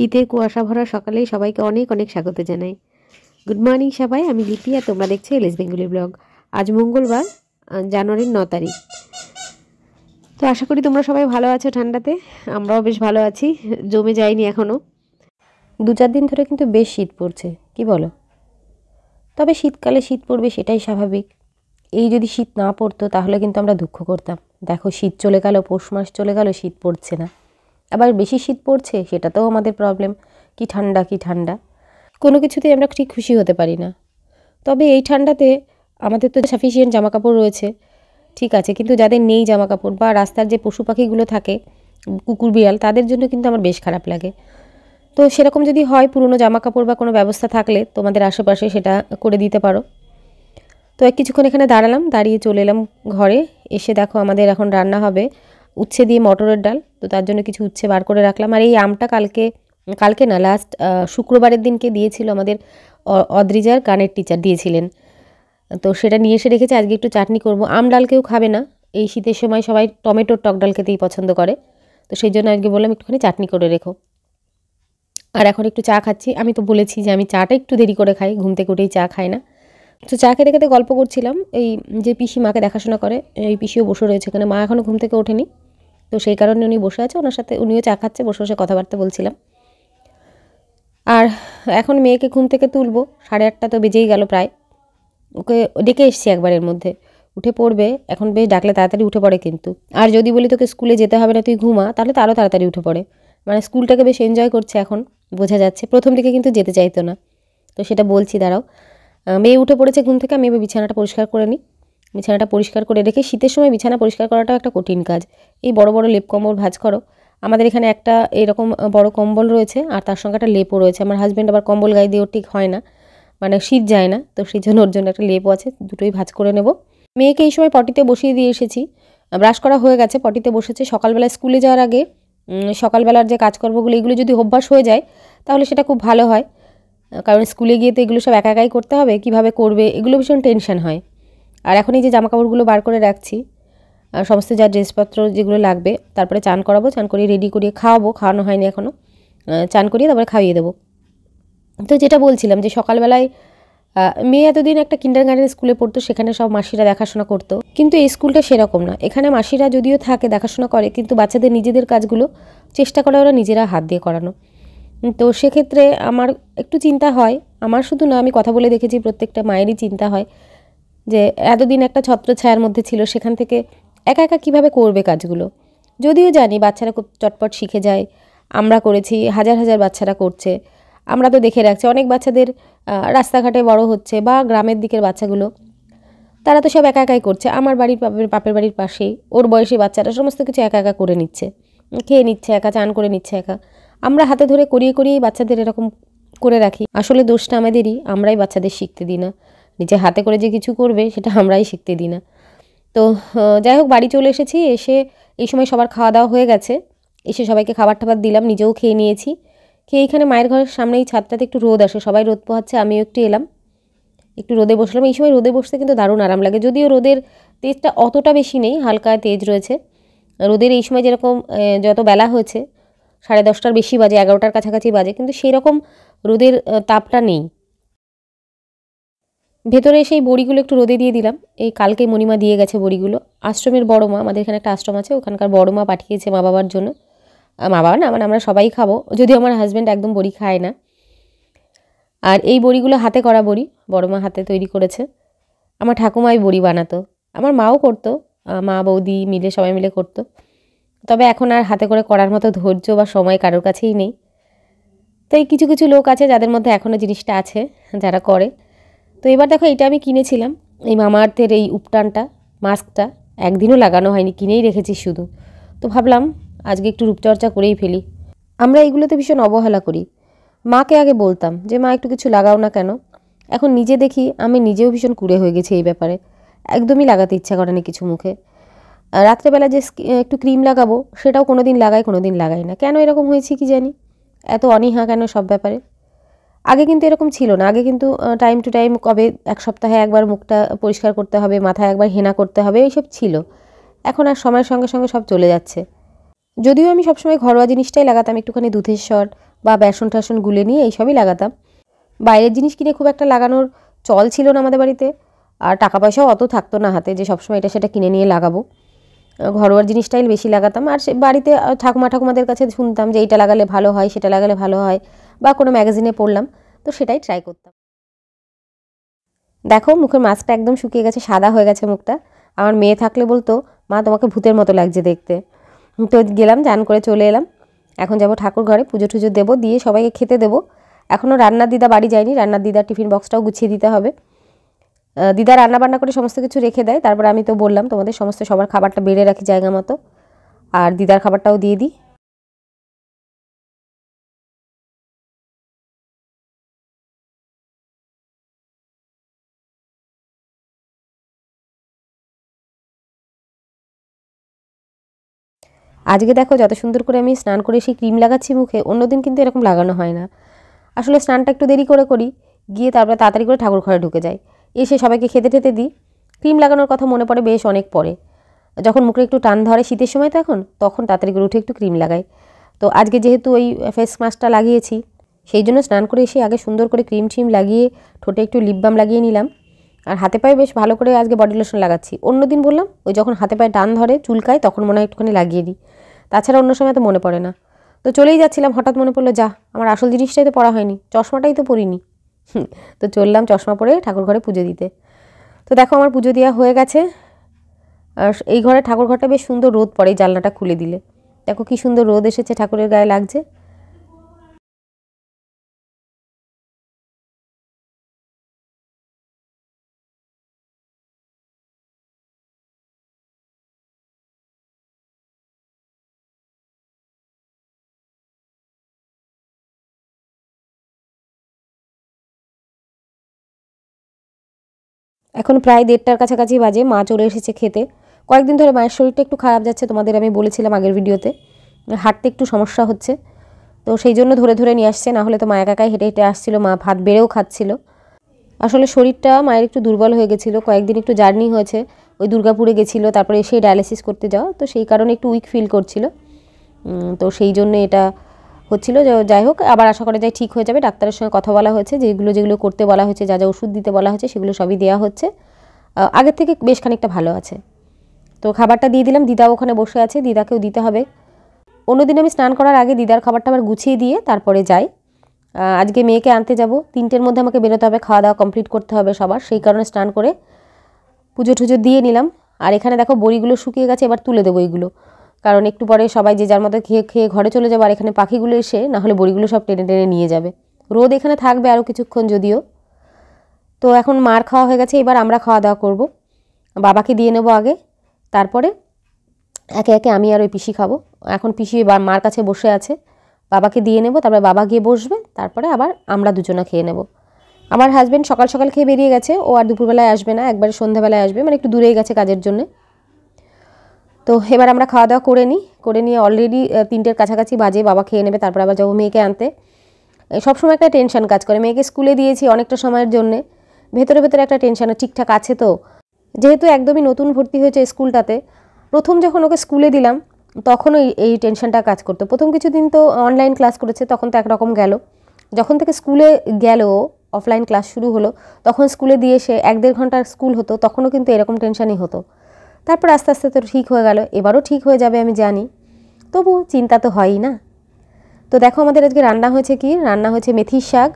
শীতের কুয়াশা ভরা সকালেই সবাইকে অনেক অনেক স্বাগত জানাই। গুড মর্নিং সবাই, আমি লিপি আর তোমরা দেখছো এলএস বেঙ্গলি ব্লগ। আজ মঙ্গলবার, জানুয়ারির 9 তারিখ। তো আশা করি তোমরা সবাই ভালো আছো ঠান্ডাতে। আমরাও বেশ ভালো আছি, জমে যায়নি এখনও। 2-4 দিন ধরে কিন্তু বেশ শীত পড়ছে, কি বলো? তবে শীতকালে শীত পড়বে সেটাই স্বাভাবিক। এই যদি শীত না পড়তো তাহলে কিন্তু আমরা দুঃখ করতাম। দেখো, শীত চলে গেল, পৌষ মাস চলে গেল, শীত পড়ছে না। আবার বেশি শীত পড়ছে, সেটাতেও আমাদের প্রবলেম। কি ঠান্ডা কি ঠান্ডা, কোনো কিছুতেই আমরা ঠিক খুশি হতে পারি না। তবে এই ঠান্ডাতে আমাদের তো সাফিসিয়েন্ট জামাকাপড় রয়েছে, ঠিক আছে, কিন্তু যাদের নেই জামাকাপড় বা রাস্তার যে পশু পাখিগুলো থাকে, কুকুর বিড়াল, তাদের জন্য কিন্তু আমার বেশ খারাপ লাগে। তো সেরকম যদি হয়, পুরনো জামাকাপড় বা কোনো ব্যবস্থা থাকলে তোমাদের আশেপাশে সেটা করে দিতে পারো। তো কিছুক্ষণ এখানে দাঁড়ালাম, দাঁড়িয়ে চলে এলাম ঘরে। এসে দেখো আমাদের এখন রান্না হবে উচ্ছে দিয়ে মটরের ডাল। তো তার জন্য কিছু উচ্ছে বার করে রাখলাম। আর এই আমটা কালকে না, লাস্ট শুক্রবারের দিনকে দিয়েছিল আমাদের অদ্রিজার গানের টিচার দিয়েছিলেন। তো সেটা নিয়ে এসে রেখেছে, আজকে একটু চাটনি করব। আম ডাল কেউ খাবে না, এই শীতের সময় সবাই টমেটোর টক ডাল খেতেই পছন্দ করে। তো সেই জন্য আজকে বললাম একটুখানি চাটনি করে রেখো। আর এখন একটু চা খাচ্ছি। আমি তো বলেছি যে আমি চাটা একটু দেরি করে খাই, ঘুম থেকে উঠেই চা খাই না। তো চা খেতে খেতে গল্প করছিলাম। এই যে পিসি মাকে দেখাশোনা করে, এই পিসিও বসে রয়েছে এখানে। মা এখনও ঘুম থেকে ওঠেনি, তো সেই কারণে উনি বসে আছে, ওনার সাথে উনিও চা খাচ্ছে, বসে বসে কথাবার্তা বলছিলাম। আর এখন মেয়েকে ঘুম থেকে তুলবো, 8:30 তো বেজেই গেল প্রায়। ওকে ডেকে এসছি একবারের মধ্যে, উঠে পড়বে এখন। বেশ ডাকলে তাড়াতাড়ি উঠে পড়ে কিন্তু। আর যদি বলি তোকে স্কুলে যেতে হবে না, তুই ঘুমা, তাহলে তো আরও তাড়াতাড়ি উঠে পড়ে। মানে স্কুলটাকে বেশ এনজয় করছে এখন, বোঝা যাচ্ছে। প্রথম দিকে কিন্তু যেতে চাইতো না, তো সেটা বলছি, দাঁড়াও। মেয়ে উঠে পড়েছে ঘুম থেকে, আমি এবার বিছানাটা পরিষ্কার করে নিই। বিছানাটা পরিষ্কার করে রেখে, শীতের সময় বিছানা পরিষ্কার করাটাও একটা কঠিন কাজ। এই বড় বড় লেপ কম্বল ভাঁজ করো। আমাদের এখানে একটা এরকম বড় কম্বল রয়েছে, আর তার সঙ্গে একটা লেপও রয়েছে। আমার হাজব্যান্ড আবার কম্বল গায়ে দিয়ে ওর ঠিক হয় না, মানে শীত যায় না, তো সেই জন্য ওর জন্য একটা লেপও আছে, দুটোই ভাঁজ করে নেব। মেয়েকে এই সময় পটিতে বসিয়ে দিয়ে এসেছি, ব্রাশ করা হয়ে গেছে, পটিতে বসেছে। সকালবেলায় স্কুলে যাওয়ার আগে সকালবেলার যে কাজকর্মগুলো, এগুলো যদি অভ্যাস হয়ে যায় তাহলে সেটা খুব ভালো হয়। কারণ স্কুলে গিয়ে তো এগুলো সব একা একাই করতে হবে, কীভাবে করবে এগুলো ভীষণ টেনশন হয়। আর এখন এই যে জামাকাপড়গুলো বার করে রাখছি, সমস্ত যা ড্রেসপত্র যেগুলো লাগবে, তারপরে চান করাবো, চান করিয়ে রেডি করিয়ে খাওয়াবো, খাওয়ানো হয়নি এখনও, চান করিয়ে তারপরে খাইয়ে দেবো। তো যেটা বলছিলাম যে সকালবেলায় মেয়ে এতদিন একটা কিন্ডারগার্টেন স্কুলে পড়তো, সেখানে সব মাসিরা দেখাশোনা করতো, কিন্তু এই স্কুলটা সেরকম না। এখানে মাসিরা যদিও থাকে, দেখাশোনা করে, কিন্তু বাচ্চাদের নিজেদের কাজগুলো চেষ্টা করে ওরা নিজেরা হাত দিয়ে করানো। তো সেক্ষেত্রে আমার একটু চিন্তা হয়, আমার শুধু না, আমি কথা বলে দেখেছি প্রত্যেকটা মায়েরই চিন্তা হয় যে এতদিন একটা ছত্রছায়ার মধ্যে ছিল, সেখান থেকে একা একা কীভাবে করবে কাজগুলো। যদিও জানি বাচ্চারা খুব চটপট শিখে যায়, আমরা করেছি, হাজার হাজার বাচ্চারা করছে, আমরা তো দেখে রাখছি। অনেক বাচ্চাদের রাস্তাঘাটে বড় হচ্ছে, বা গ্রামের দিকের বাচ্চাগুলো, তারা তো সব একা একাই করছে। আমার বাড়ির বাপের বাড়ির পাশেই ওর বয়সী বাচ্চারা সমস্ত কিছু একা একা করে নিচ্ছে, খেয়ে নিচ্ছে একা, চান করে নিচ্ছে একা। আমরা হাতে ধরে করিয়ে করিয়েই বাচ্চাদের এরকম করে রাখি। আসলে দোষটা আমাদেরই, আমরাই বাচ্চাদের শিখতে দিই না। নিজে হাতে করে যে কিছু করবে সেটা আমরাই শিখতে দিই না। তো যাই হোক, বাড়ি চলে এসেছি। এসে এই সময় সবার খাওয়া দাওয়া হয়ে গেছে, এসে সবাইকে খাবার টাবার দিলাম, নিজেও খেয়ে নিয়েছি। খেয়ে এইখানে মায়ের ঘরের সামনেই ছাদটাতে একটু রোদ আসে, সবাই রোদ পোহাচ্ছে, আমিও একটু এলাম, একটু রোদে বসলাম। এই সময় রোদে বসতে কিন্তু দারুণ আরাম লাগে, যদিও রোদের তেজটা অতটা বেশি নেই, হালকা তেজ রয়েছে। রোদের এই সময় যেরকম যত বেলা হয়েছে, 10:30টার বেশি বাজে, 11টার কাছাকাছি বাজে, কিন্তু সেই রকম রোদের তাপটা নেই। ভেতরে এসে এই বড়িগুলো একটু রোদে দিয়ে দিলাম। এই কালকে মণিমা দিয়ে গেছে বড়িগুলো, আশ্রমের বড় মা, আমাদের এখানে একটা আশ্রম আছে, ওখানকার বড় মা পাঠিয়েছে মা বাবার জন্য। মা বাবা না, মানে আমরা সবাই খাবো, যদিও আমার হাজব্যান্ড একদম বড়ি খায় না। আর এই বড়িগুলো হাতে করা বড়ি, বড় মা হাতে তৈরি করেছে। আমার ঠাকুমাই বড়ি বানাতো, আমার মাও করতো, মা বৌদি মিলে সবাই মিলে করতো। তবে এখন আর হাতে করে করার মতো ধৈর্য বা সময় কারোর কাছেই নেই। তো এই কিছু কিছু লোক আছে যাদের মধ্যে এখনও জিনিসটা আছে, যারা করে। তো এবার দেখো, এটা আমি কিনেছিলাম, এই মামাআর্থের এই উপটানটা, মাস্কটা, একদিনও লাগানো হয়নি, কিনেই রেখেছি শুধু। তো ভাবলাম আজকে একটু রূপচর্চা করেই ফেলি। আমরা এইগুলোতে ভীষণ অবহেলা করি। মাকে আগে বলতাম যে মা একটু কিছু লাগাও না কেন, এখন নিজে দেখি আমি নিজেও ভীষণ কুঁড়ে হয়ে গেছি এই ব্যাপারে, একদমই লাগাতে ইচ্ছা করে না কিছু মুখে। রাত্রেবেলা যে একটু ক্রিম লাগাবো, সেটাও কোনো দিন লাগাই, কোনো দিন লাগাই না। কেন এরকম হয়েছে কি জানি, এত অনীহা কেন সব ব্যাপারে। আগে কিন্তু এরকম ছিল না, আগে কিন্তু টাইম টু টাইম, কবে 1 সপ্তাহে একবার মুখটা পরিষ্কার করতে হবে, মাথায় একবার হেনা করতে হবে, এইসব ছিল। এখন আর সময়ের সঙ্গে সঙ্গে সব চলে যাচ্ছে। যদিও আমি সবসময় ঘরোয়া জিনিসটাই লাগাতাম, একটুখানি দুধেশ্বর বা বেসন টেসন গুলে নিয়ে এইসবই লাগাতাম। বাইরের জিনিস কিনে খুব একটা লাগানোর চল ছিল না আমাদের বাড়িতে, আর টাকা পয়সাও অত থাকতো না হাতে যে সবসময় এটা সেটা কিনে নিয়ে লাগাবো। ঘরোয়া জিনিসটাই বেশি লাগাতাম। আর সে বাড়িতে ঠাকুমাদের কাছে শুনতাম যে এইটা লাগালে ভালো হয়, সেটা লাগালে ভালো হয়, বা কোনো ম্যাগাজিনে পড়লাম, তো সেটাই ট্রাই করতাম। দেখো মুখের মাস্কটা একদম শুকিয়ে গেছে, সাদা হয়ে গেছে মুখটা। আমার মেয়ে থাকলে বলতো, মা তোমাকে ভূতের মতো লাগছে দেখতে। তো গেলাম, চান করে চলে এলাম। এখন যাব ঠাকুর ঘরে, পুজো টুজো দেবো, দিয়ে সবাইকে খেতে দেবো। এখনও রান্নার দিদা বাড়ি যায়নি, রান্নার দিদার টিফিন বক্সটাও গুছিয়ে দিতে হবে। দিদা রান্না বান্না করে সমস্ত কিছু রেখে দেয়, তারপর আমি তো বললাম তোমাদের সমস্ত সবার খাবারটা বেড়ে রাখি জায়গা মতো, আর দিদার খাবারটাও দিয়ে দিই। আজকে দেখো যত সুন্দর করে আমি স্নান করে এসে ক্রিম লাগাচ্ছি মুখে, অন্যদিন কিন্তু এরকম লাগানো হয় না। আসলে স্নানটা একটু দেরি করে করি, গিয়ে তারপরে তাড়াতাড়ি করে ঠাকুর ঘরে ঢুকে যাই, এসে সবাইকে খেতে টেতে দিই। ক্রিম লাগানোর কথা মনে পড়ে বেশ অনেক পরে, যখন মুখে একটু টান ধরে শীতের সময় তখন তাড়াতাড়ি করে উঠে একটু ক্রিম লাগাই। তো আজকে যেহেতু ওই ফেস মাস্কটা লাগিয়েছি, সেই জন্য স্নান করে এসে আগে সুন্দর করে ক্রিম ট্রিম লাগিয়ে ঠোঁটে একটু লিপ বাম লাগিয়ে নিলাম, আর হাতে পায়ে বেশ ভালো করে আজকে বডি লোশন লাগাচ্ছি। অন্য দিন বললাম ওই যখন হাতে পায়ে টান ধরে চুলকায় তখন মনে হয় একটুখানি লাগিয়ে দিই, তাছাড়া অন্য সময় তো মনে পড়ে না। তো চলেই যাচ্ছিলাম, হঠাৎ মনে পড়লো যা আমার আসল জিনিসটাই তো পরা হয়নি, চশমাটাই তো পরিনি। তো চললাম চশমা পরে ঠাকুর ঘরে পুজো দিতে। তো দেখো আমার পুজো দেওয়া হয়ে গেছে। আর এই ঘরে ঠাকুর ঘরটা বেশ সুন্দর রোদ পড়ে, জানলাটা খুলে দিলে দেখো কি সুন্দর রোদ এসেছে, ঠাকুরের গায়ে লাগছে। এখন প্রায় 1:30টার কাছাকাছি বাজে, মা চলে এসেছে খেতে। কয়েকদিন ধরে মায়ের শরীরটা একটু খারাপ যাচ্ছে, তোমাদের আমি বলেছিলাম আগের ভিডিওতে, হাঁটতে একটু সমস্যা হচ্ছে, তো সেই জন্য ধরে ধরে নিয়ে আসছে, না হলে তো মা একা একাই হেঁটে হেঁটে আসছিল, মা ভাত বেড়েও খাচ্ছিল। আসলে শরীরটা মায়ের একটু দুর্বল হয়ে গেছিলো, কয়েকদিন একটু জার্নি হয়েছে, ওই দুর্গাপুরে গেছিলো, তারপরে এসে ডায়ালিসিস করতে যাওয়া, তো সেই কারণে একটু উইক ফিল করছিল। তো সেই জন্য এটা হচ্ছিল। যাই হোক, আবার আশা করা যায় ঠিক হয়ে যাবে। ডাক্তারের সঙ্গে কথা বলা হয়েছে, যেগুলো যেগুলো করতে বলা হয়েছে, যা যা ওষুধ দিতে বলা হয়েছে সেগুলো সবই দেওয়া হচ্ছে, আগের থেকে বেশ খানিকটা ভালো আছে। তো খাবারটা দিয়ে দিলাম, দিদাও ওখানে বসে আছে, দিদাকেও দিতে হবে। অন্যদিন আমি স্নান করার আগে দিদার খাবারটা আবার গুছিয়ে দিয়ে তারপরে যাই। আজকে মেয়েকে আনতে যাব, 3টের মধ্যে আমাকে বেরোতে হবে, খাওয়া দাওয়া কমপ্লিট করতে হবে সবার, সেই কারণে স্নান করে পুজো টুজো দিয়ে নিলাম। আর এখানে দেখো বড়িগুলো শুকিয়ে গেছে, এবার তুলে দেবো এইগুলো, কারণ একটু পরে সবাই যে যার মতো খেয়ে খেয়ে ঘরে চলে যাবে, আর এখানে পাখিগুলো এসে না হলে বড়িগুলো সব টেনে টেনে নিয়ে যাবে। রোদ এখানে থাকবে আরও কিছুক্ষণ যদিও। তো এখন মার খাওয়া হয়ে গেছে, এবার আমরা খাওয়া দাওয়া করব। বাবাকে দিয়ে নেবো আগে, তারপরে একে একে আমি আর ওই পিসি খাবো। এখন পিসি মার কাছে বসে আছে, বাবাকে দিয়ে নেব, তারপরে বাবা গিয়ে বসবে, তারপরে আবার আমরা দুজনা খেয়ে নেব। আমার হাজব্যান্ড সকাল সকাল খেয়ে বেরিয়ে গেছে, ও আর দুপুরবেলায় আসবে না, একবারে সন্ধ্যাবেলায় আসবে, মানে একটু দূরেই গেছে কাজের জন্যে। তো এবার আমরা খাওয়া দাওয়া করে নিয়ে অলরেডি 3টের কাছাকাছি বাজে, বাবা খেয়ে নেবে, তারপর আবার যাবো মেয়েকে আনতে। সবসময় একটা টেনশন কাজ করে, মেয়েকে স্কুলে দিয়েছি অনেকটা সময়ের জন্যে, ভেতরে ভেতরে একটা টেনশন ঠিকঠাক আছে তো, যেহেতু একদমই নতুন ভর্তি হয়েছে স্কুলটাতে। প্রথম যখন ওকে স্কুলে দিলাম তখন এই টেনশনটা কাজ করতো। প্রথম কিছুদিন তো অনলাইন ক্লাস করেছে, তখন তো একরকম গেল। যখন থেকে স্কুলে গেল, অফলাইন ক্লাস শুরু হলো, তখন স্কুলে দিয়ে এসে 1-1.5 ঘন্টার স্কুল হতো, তখনও কিন্তু এরকম টেনশনই হতো। তারপর আস্তে আস্তে তো ঠিক হয়ে গেল, এবারও ঠিক হয়ে যাবে আমি জানি, তবু চিন্তা তো হয়ই না। তো দেখো আমাদের আজকে রান্না হয়েছে কি, রান্না হয়েছে মেথির শাক,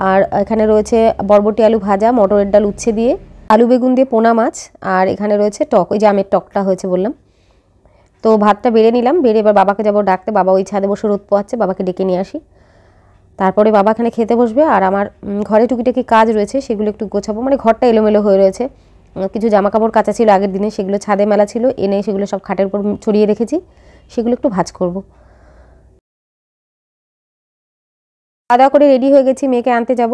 আর এখানে রয়েছে বরবটি আলু ভাজা, মটরের ডাল উচ্ছে দিয়ে, আলু বেগুন দিয়ে পোনা মাছ, আর এখানে রয়েছে টক, ওই যে আমের টকটা হয়েছে বললাম। তো ভাতটা বেড়ে নিলাম, বেড়ে এবার বাবাকে যাবো ডাকতে, বাবা ওই ছাদে বসে রোদ পোয়াচ্ছে, বাবাকে ডেকে নিয়ে আসি, তারপরে বাবা এখানে খেতে বসবে। আর আমার ঘরে টুকিটাকি কাজ রয়েছে, সেগুলো একটু গোছাবো, মানে ঘরটা এলোমেলো হয়ে রয়েছে, কিছু জামা কাপড় কাচা ছিল আগের দিনে, সেগুলো ছাদে মেলা ছিল, এনে সেগুলো সব খাটের উপর ছড়িয়ে রেখেছি, সেগুলো একটু ভাঁজ করব। খাওয়া দাওয়া করে রেডি হয়ে গেছি, মেয়েকে আনতে যাব।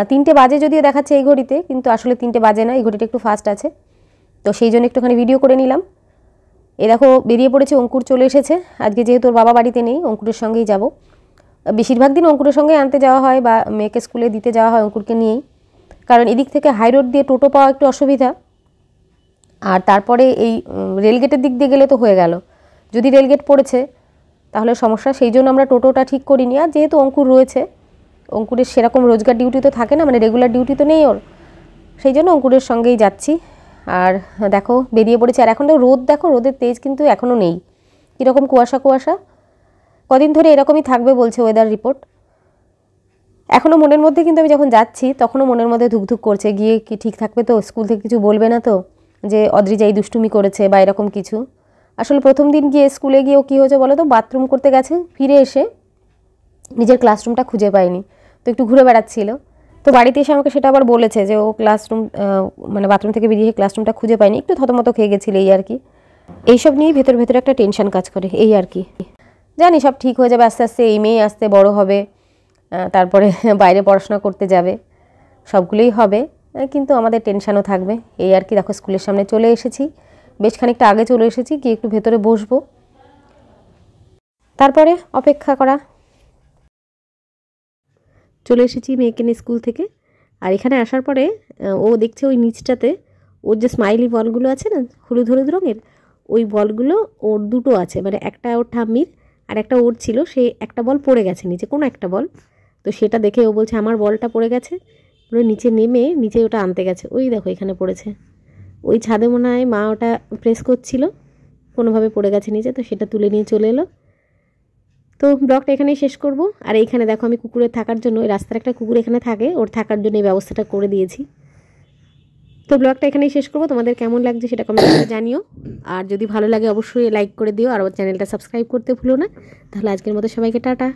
3টে বাজে যদিও দেখাচ্ছে এই ঘড়িতে, কিন্তু আসলে 3টে বাজে না, এই ঘড়িটা একটু ফাস্ট আছে, তো সেই জন্য একটুখানি ভিডিও করে নিলাম। এ দেখো বেরিয়ে পড়েছে, অঙ্কুর চলে এসেছে। আজকে যেহেতু ওর বাবা বাড়িতে নেই, অঙ্কুরের সঙ্গেই যাব। বেশিরভাগ দিন অঙ্কুরের সঙ্গে আনতে যাওয়া হয় বা মেয়েকে স্কুলে দিতে যাওয়া হয় অঙ্কুরকে নিয়েই, কারণ এদিক থেকে হাই রোড দিয়ে টোটো পাওয়া একটু অসুবিধা। আর তারপরে এই রেলগেটের দিক দিয়ে গেলে তো হয়ে গেল, যদি রেলগেট পড়েছে তাহলে সমস্যা, সেই জন্য আমরা টোটোটা ঠিক করিনি। আর যেহেতু অঙ্কুর রয়েছে, অঙ্কুরের সেরকম রোজগার ডিউটি তো থাকে না, মানে রেগুলার ডিউটি তো নেই ওর, সেই জন্য অঙ্কুরের সঙ্গেই যাচ্ছি। আর দেখো বেরিয়ে পড়েছি। আর এখন তো রোদ, দেখো রোদের তেজ কিন্তু এখনও নেই, কীরকম কুয়াশা কুয়াশা, কদিন ধরে এরকমই থাকবে বলছে ওয়েদার রিপোর্ট। এখনও মনের মধ্যে কিন্তু আমি যখন যাচ্ছি তখনও মনের মধ্যে ধুকধুক করছে, গিয়ে কি ঠিক থাকবে তো, স্কুল থেকে কিছু বলবে না তো যে অদ্রিজা এই দুষ্টুমি করেছে বা এরকম কিছু। আসলে প্রথম দিন গিয়ে স্কুলে গিয়ে ও কী হয়েছে বলো তো, বাথরুম করতে গেছে, ফিরে এসে নিজের ক্লাসরুমটা খুঁজে পায়নি, তো একটু ঘুরে বেড়াচ্ছিল। তো বাড়িতে এসে আমাকে সেটা আবার বলেছে যে ও ক্লাসরুম মানে বাথরুম থেকে বেরিয়ে ক্লাসরুমটা খুঁজে পায়নি, একটু থতমত খেয়ে গেছিল এই আর কি। এইসব নিয়েই ভেতর ভেতরে একটা টেনশন কাজ করে এই আর কি। জানি সব ঠিক হয়ে যাবে আস্তে আস্তে, এই মেয়ে আস্তে বড় হবে, তারপরে বাইরে পড়াশোনা করতে যাবে, সবগুলোই হবে, কিন্তু আমাদের টেনশানও থাকবে এই আর কি। দেখো স্কুলের সামনে চলে এসেছি, বেশ খানিকটা আগে চলে এসেছি, গিয়ে একটু ভেতরে বসবো, তারপরে অপেক্ষা করা। চলে এসেছি মেয়েকে নিয়ে স্কুল থেকে। আর এখানে আসার পরে ও দেখছে ওই নিচটাতে ওর যে স্মাইলি বলগুলো আছে না হলুদ হলুদ রঙের, ওই বলগুলো ওর দুটো আছে, মানে একটা ওর ঠাম্মির আর একটা ওর ছিল, সেই একটা বল পড়ে গেছে নিচে, কোনো একটা বল। তো সেটা দেখে ও বলছে আমার বলটা পড়ে গেছে, পুরো নিচে নেমে নিচে ওটা আনতে গেছে। ওই দেখো এখানে পড়েছে, ওই ছাদে মনে হয় মা ওটা প্রেস করছিল, কোনোভাবে পড়ে গেছে নিচে, তো সেটা তুলে নিয়ে চলে এলো। তো ব্লগটা এখানেই শেষ করব। আর এইখানে দেখো আমি কুকুরের থাকার জন্য, ওই রাস্তার একটা কুকুর এখানে থাকে, ওর থাকার জন্য এই ব্যবস্থাটা করে দিয়েছি। তো ব্লগটা এখানেই শেষ করব। তোমাদের কেমন লাগছে সেটা কমেন্ট করে জানিও, আর যদি ভালো লাগে অবশ্যই লাইক করে দিও, আর আমার চ্যানেলটা সাবস্ক্রাইব করতে ভুলো না। তাহলে আজকের মতো সবাইকে টাটা।